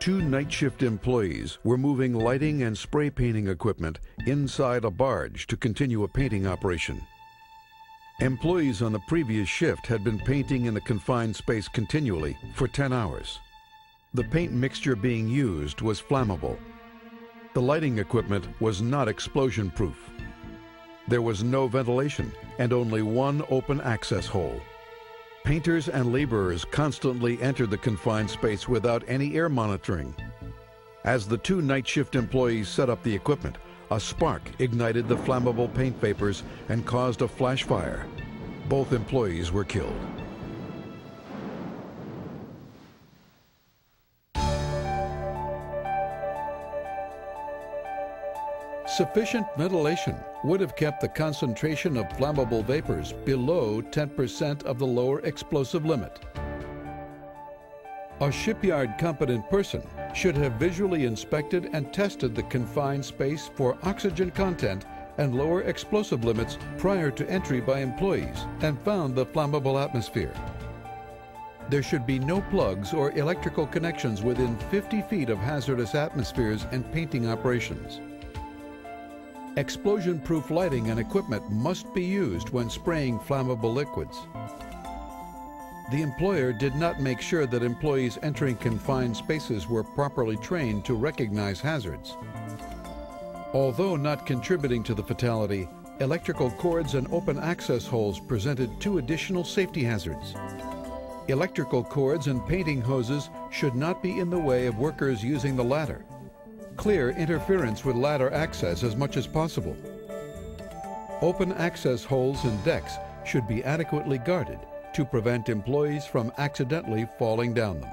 Two night shift employees were moving lighting and spray painting equipment inside a barge to continue a painting operation. Employees on the previous shift had been painting in the confined space continually for 10 hours. The paint mixture being used was flammable. The lighting equipment was not explosion-proof. There was no ventilation and only one open access hole. Painters and laborers constantly entered the confined space without any air monitoring. As the two night shift employees set up the equipment, a spark ignited the flammable paint vapors and caused a flash fire. Both employees were killed. Sufficient ventilation would have kept the concentration of flammable vapors below 10% of the lower explosive limit. A shipyard competent person should have visually inspected and tested the confined space for oxygen content and lower explosive limits prior to entry by employees and found the flammable atmosphere. There should be no plugs or electrical connections within 50 feet of hazardous atmospheres and painting operations. Explosion-proof lighting and equipment must be used when spraying flammable liquids. The employer did not make sure that employees entering confined spaces were properly trained to recognize hazards. Although not contributing to the fatality, electrical cords and open access holes presented two additional safety hazards. Electrical cords and painting hoses should not be in the way of workers using the ladder. Clear interference with ladder access as much as possible. Open access holes in decks should be adequately guarded to prevent employees from accidentally falling down them.